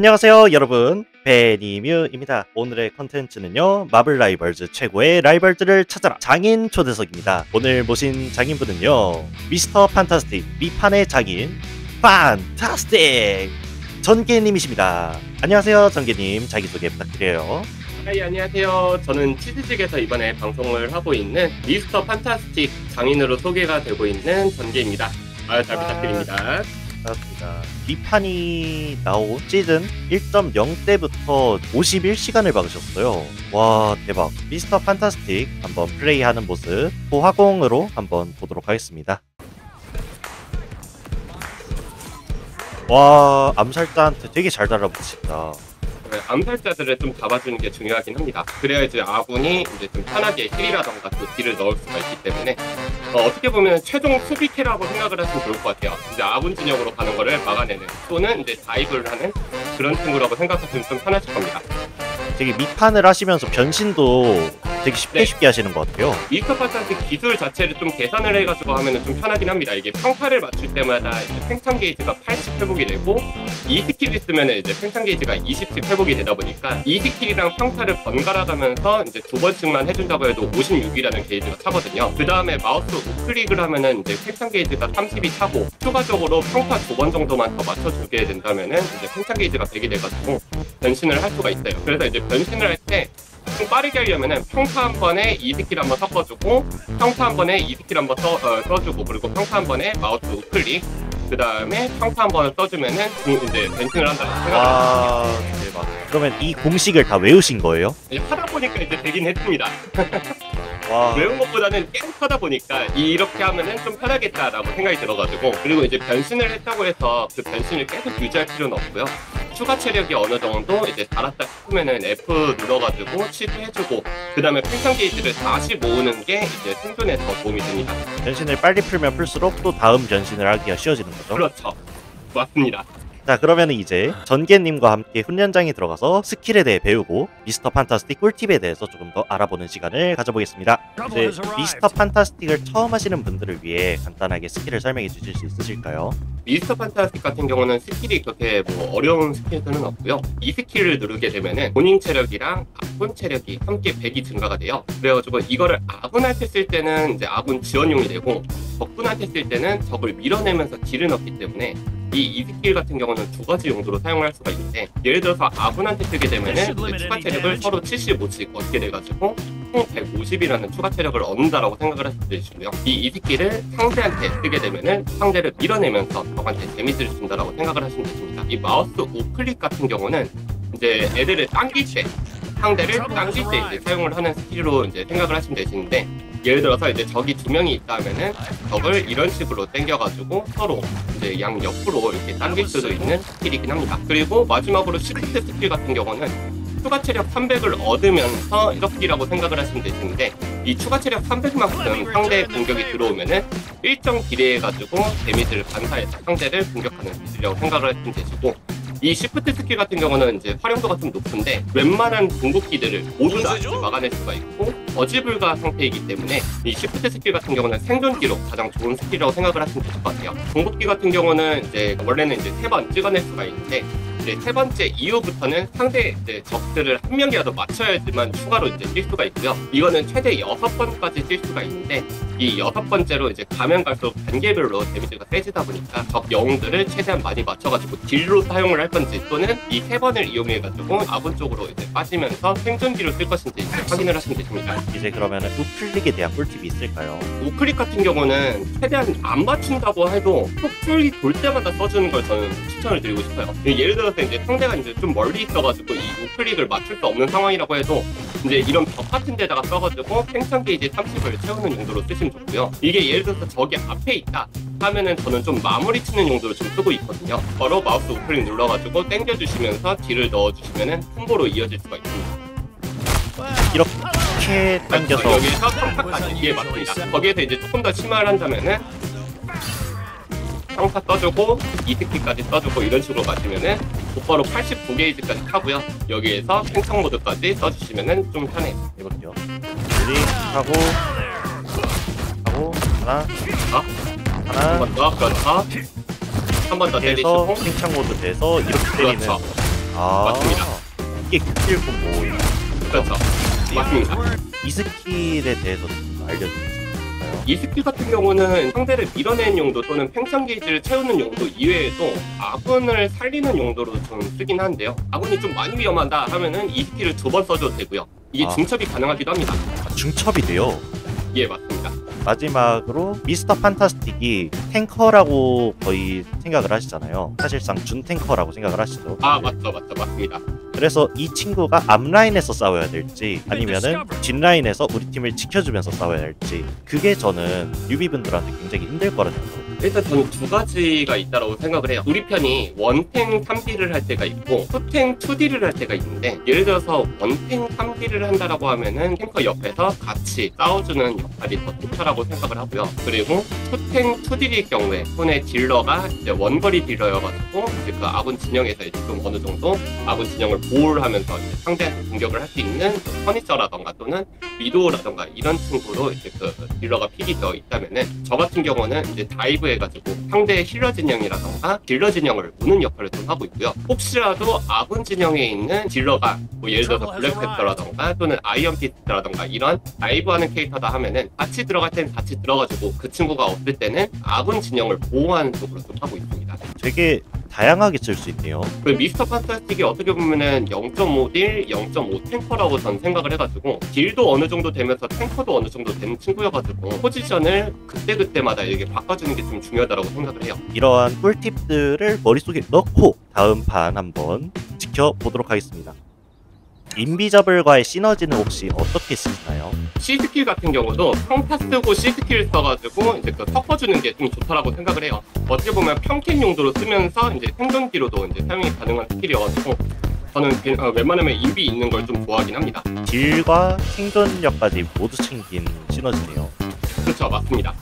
안녕하세요 여러분, 베니뮤입니다. 오늘의 컨텐츠는요, 마블 라이벌즈 최고의 라이벌들을 찾아라 장인 초대석입니다. 오늘 모신 장인분은요, 미스터 판타스틱 미판의 장인 판타스틱 전개님이십니다. 안녕하세요 전개님, 자기소개 부탁드려요. 안녕하세요. 저는 치즈직에서 이번에 방송을 하고 있는 미스터 판타스틱 장인으로 소개가 되고 있는 전개입니다. 잘 부탁드립니다. 반갑습니다. 미판이 나온 시즌 1.0 때부터 51시간을 박으셨어요. 와, 대박. 미스터 판타스틱 한번 플레이하는 모습 고화공으로 한번 보도록 하겠습니다. 와, 암살자한테 되게 잘 달라붙으신다. 암살자들을 좀 잡아주는 게 중요하긴 합니다. 그래야 이제 아군이 이제 좀 편하게 힐이라던가 또 딜을 넣을 수가 있기 때문에 어떻게 보면 최종 수비캐라고 생각을 하시면 좋을 것 같아요. 이제 아군 진영으로 가는 거를 막아내는 또는 이제 다이브를 하는 그런 친구라고 생각하시면 좀 편하실 겁니다. 되게 미판을 하시면서 변신도 되게 쉽게 하시는 것 같아요. 미스터 판타스틱 기술 자체를 좀 계산을 해가지고 하면 좀 편하긴 합니다. 이게 평타를 맞출 때마다 이제 팽창 게이지가 80 회복이 되고 2스킬 있으면 이제 팽창 게이지가 20씩 회복이 되다 보니까 2스킬이랑 평타를 번갈아 가면서 이제 두 번씩만 해준다고 해도 56이라는 게이지가 차거든요. 그 다음에 마우스 우클릭을 하면은 이제 팽창 게이지가 30이 차고 추가적으로 평타 2번 정도만 더 맞춰주게 된다면은 이제 팽창 게이지가 100이 돼가지고 변신을 할 수가 있어요. 그래서 이제 변신을 할 때 좀 빠르게 하려면은 평타 한 번에 2스킬 한번 섞어주고 평타 한 번에 2스킬 한번 써주고 그리고 평타 한 번에 마우스 우클릭 그 다음에 평타 한 번을 써주면은 이제 변신을 한다고 생각합니다. 대박. 그러면 이 공식을 다 외우신 거예요? 하다 보니까 이제 되긴 했습니다. 와. 외운 것보다는 계속 하다 보니까 이렇게 하면은 좀 편하겠다라고 생각이 들어가지고 그리고 이제 변신을 했다고 해서 그 변신을 계속 유지할 필요는 없고요. 추가 체력이 어느 정도 이제 달았다 싶으면은 F 눌러가지고 취소해주고 그 다음에 팽창 게이지를 다시 모으는 게 이제 생존에 더 도움이 됩니다. 변신을 빨리 풀면 풀수록 또 다음 변신을 하기가 쉬워지는 거죠? 그렇죠. 맞습니다. 자, 그러면 이제 전개님과 함께 훈련장에 들어가서 스킬에 대해 배우고 미스터 판타스틱 꿀팁에 대해서 조금 더 알아보는 시간을 가져보겠습니다. 이제 미스터 판타스틱을 처음 하시는 분들을 위해 간단하게 스킬을 설명해 주실 수 있으실까요? 미스터 판타스틱 같은 경우는 스킬이 그렇게 뭐 어려운 스킬들은 없고요. 이 스킬을 누르게 되면은 본인 체력이랑 아군 체력이 함께 100이 증가가 돼요. 그래가지고 이거를 아군한테 쓸 때는 이제 아군 지원용이 되고 적군한테 쓸 때는 적을 밀어내면서 딜을 넣기 때문에 이 스킬 같은 경우는 두 가지 용도로 사용을 할 수가 있는데 예를 들어서 아군한테 쓰게 되면은 추가 체력을 서로 75씩 얻게 돼가지고 총 150이라는 추가 체력을 얻는다라고 생각을 하시면 되시고요. 이 스킬을 상대한테 쓰게 되면은 상대를 밀어내면서 적한테 데미지를 준다라고 생각을 하시면 되십니다. 이 마우스 우클릭 같은 경우는 이제 애들을 당길 때 상대를 당길 때 이제 사용을 하는 스킬로 이제 생각을 하시면 되시는데 예를 들어서 이제 적이 두 명이 있다 하면은 적을 이런 식으로 당겨가지고 서로 이제 양 옆으로 이렇게 당길 수도 있는 스킬이긴 합니다. 그리고 마지막으로 시프트 스킬 같은 경우는 추가 체력 300을 얻으면서 이렇게라고 생각을 하시면 되시는데 이 추가 체력 300만큼 상대의 공격이 들어오면은 일정 딜해가지고 데미지를 반사해서 상대를 공격하는 기술이라고 생각을 하시면 되시고 이 시프트 스킬 같은 경우는 이제 활용도가 좀 높은데 웬만한 궁극기들을 모두 다 막아낼 수가 있고 저지불가 상태이기 때문에 이 시프트 스킬 같은 경우는 생존기로 가장 좋은 스킬이라고 생각을 하시면 될 것 같아요. 궁극기 같은 경우는 이제 원래는 이제 3번 찍어낼 수가 있는데 이제 세 번째 이후부터는 상대 이제 적들을 한 명이라도 맞춰야지만 추가로 이제 뛸 수가 있고요. 이거는 최대 6번까지 뛸 수가 있는데 이 6번째로 이제 가면 갈수록 단계별로 데미지가 세지다 보니까 적 영웅들을 최대한 많이 맞춰가지고 딜로 사용을 할 건지 또는 이 3번을 이용해가지고 아군 쪽으로 이제 빠지면서 생존기로 쓸 것인지 이제 확인을 하시면 되십니다. 이제 그러면은 우클릭에 대한 꿀팁이 있을까요? 우클릭 같은 경우는 최대한 안 맞춘다고 해도 폭풀이 돌 때마다 써주는 걸 저는 추천을 드리고 싶어요. 예를 들어서 이제 상대가 이제 좀 멀리 있어가지고 이 우클릭을 맞출 수 없는 상황이라고 해도 이제 이런 벽 같은 데다가 써가지고 팽창 게이지 30을 채우는 용도로 쓰시면 좋고요. 이게 예를 들어서 적이 앞에 있다 하면은 저는 좀 마무리 치는 용도로 좀 쓰고 있거든요. 바로 마우스 우클릭 눌러가지고 당겨주시면서 딜을 넣어주시면은 콤보로 이어질 수가 있습니다. 이렇게 당겨서 여기서 평타까지 이해 맞습니다. 거기에서 이제 조금 더 심화를 한다면은 평타 써주고 2스킬까지 써주고 이런 식으로 가시면은 곧바로 89게이지까지 타고요. 여기에서 팽창 모드까지 써주시면은 좀 편해요. 해볼게요. 여기 하고 하나 한 번 더, 그렇죠. 한 번 더 해서 때리시고 팽창 모드 돼서 이렇게 때리면 그렇죠. 맞습니다. 이게 극딜 콤보인 그렇죠. 맞습니다. 이 스킬에 대해서 좀 알려주세요. 이 스킬 같은 경우는 상대를 밀어내는 용도 또는 팽창 게이지를 채우는 용도 이외에도 아군을 살리는 용도로 좀 쓰긴 하는데요. 아군이 좀 많이 위험하다 하면은 이 스킬을 2번 써줘도 되고요. 이게 중첩이 가능하기도 합니다. 중첩이 돼요. 예, 맞습니다. 마지막으로 미스터 판타스틱이 탱커라고 거의 생각을 하시잖아요. 사실상 준탱커라고 생각을 하시죠. 맞습니다. 그래서 이 친구가 앞라인에서 싸워야 될지 아니면은 뒷라인에서 우리 팀을 지켜주면서 싸워야 할지 그게 저는 뉴비분들한테 굉장히 힘들 거라는 생각을 일단 저는 두 가지가 있다고 생각을 해요. 우리 편이 원탱 3D를 할 때가 있고 투탱 2D를 할 때가 있는데, 예를 들어서 원탱 3D를 한다라고 하면은 탱커 옆에서 같이 싸워주는 역할이 더 좋다라고 생각을 하고요. 그리고 투탱 2D일 경우에 손에 딜러가 이제 원거리 딜러여가지고 이제 그 아군 진영에서 이제 좀 어느 정도 아군 진영을 보호를 하면서 이제 상대한테 공격을 할 수 있는 그 퍼니처라던가 또는 위도우라던가 이런 친구로 이제 그 딜러가 픽이 되어 있다면은, 저 같은 경우는 이제 다이브 해가지고 상대의 힐러 진영이라던가 딜러 진영을 무는 역할을 좀 하고 있고요. 혹시라도 아군 진영에 있는 딜러가 뭐 예를 들어서 블랙팬서라던가 또는 아이언 피스트라던가 이런 다이브하는 캐릭터다 하면은 같이 들어갈 때는 같이 들어가지고 그 친구가 없을 때는 아군 진영을 보호하는 쪽으로 좀 하고 있습니다. 되게 다양하게 쓸 수 있네요. 그 미스터 판타스틱이 어떻게 보면은 0.5 딜, 0.5 탱커라고 전 생각을 해가지고 딜도 어느 정도 되면서 탱커도 어느 정도 되는 친구여가지고 포지션을 그때그때마다 이렇게 바꿔주는 게 좀 중요하다고 생각을 해요. 이러한 꿀팁들을 머릿속에 넣고 다음 판 한번 지켜보도록 하겠습니다. 인비저블과의 시너지는 혹시 어떻게 쓰시나요? C 스킬 같은 경우도 평타 쓰고 C 스킬 써가지고 이제 그 섞어주는 게 좀 좋다라고 생각을 해요. 어떻게 보면 평캔 용도로 쓰면서 이제 생존기로도 이제 사용이 가능한 스킬이어가지고 저는 웬만하면 인비 있는 걸 좀 좋아하긴 합니다. 딜과 생존력까지 모두 챙긴 시너지네요. 그렇죠, 맞습니다.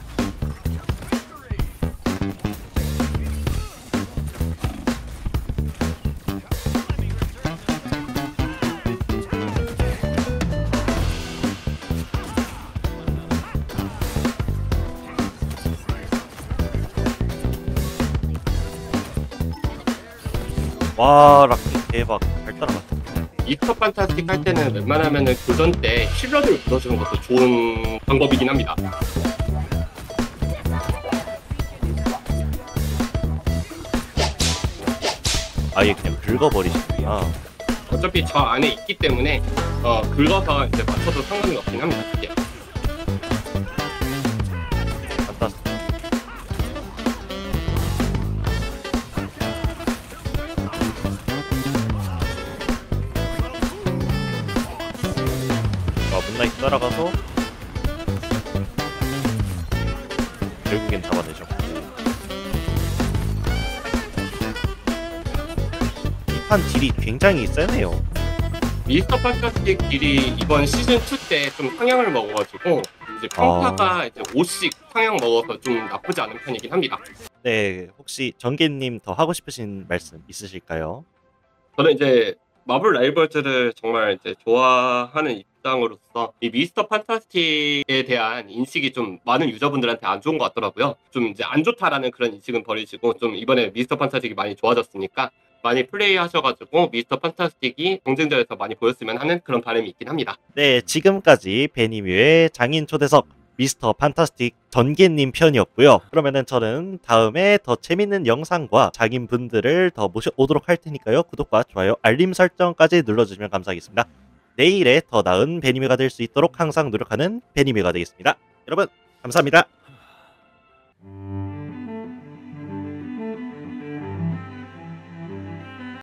와, 락킹 대박. 잘 따라갔다. 미스터 판타스틱 할 때는 웬만하면은 교전 때 힐러를 불러주는 것도 좋은 방법이긴 합니다. 아예 그냥 긁어버리시구나. 어차피 저 안에 있기 때문에 긁어서 이제 맞춰도 상관은 없긴 합니다. 이게. 판타스틱. 문나이트 따라가서 결국엔 잡아내셨고, 이 판 딜이 굉장히 세네요. 미스터 판타스틱 딜이 이번 시즌 2 때 좀 상향을 먹어가지고 이제 평타가 이제 5씩 상향 먹어서 좀 나쁘지 않은 편이긴 합니다. 네, 혹시 전개님 더 하고 싶으신 말씀 있으실까요? 저는 이제 마블 라이벌즈를 정말 이제 좋아하는 입장으로서 이 미스터 판타스틱에 대한 인식이 좀 많은 유저분들한테 안 좋은 것 같더라고요. 좀 이제 안 좋다라는 그런 인식은 버리시고 좀 이번에 미스터 판타스틱이 많이 좋아졌으니까 많이 플레이 하셔가지고 미스터 판타스틱이 경쟁전에서 많이 보였으면 하는 그런 바람이 있긴 합니다. 네, 지금까지 베니뮤의 장인 초대석 미스터 판타스틱 전개님 편이었고요. 그러면은 저는 다음에 더 재밌는 영상과 장인분들을 더 모셔오도록 할 테니까요. 구독과 좋아요, 알림 설정까지 눌러주시면 감사하겠습니다. 내일의 더 나은 베니뮤가 될 수 있도록 항상 노력하는 베니뮤가 되겠습니다. 여러분, 감사합니다.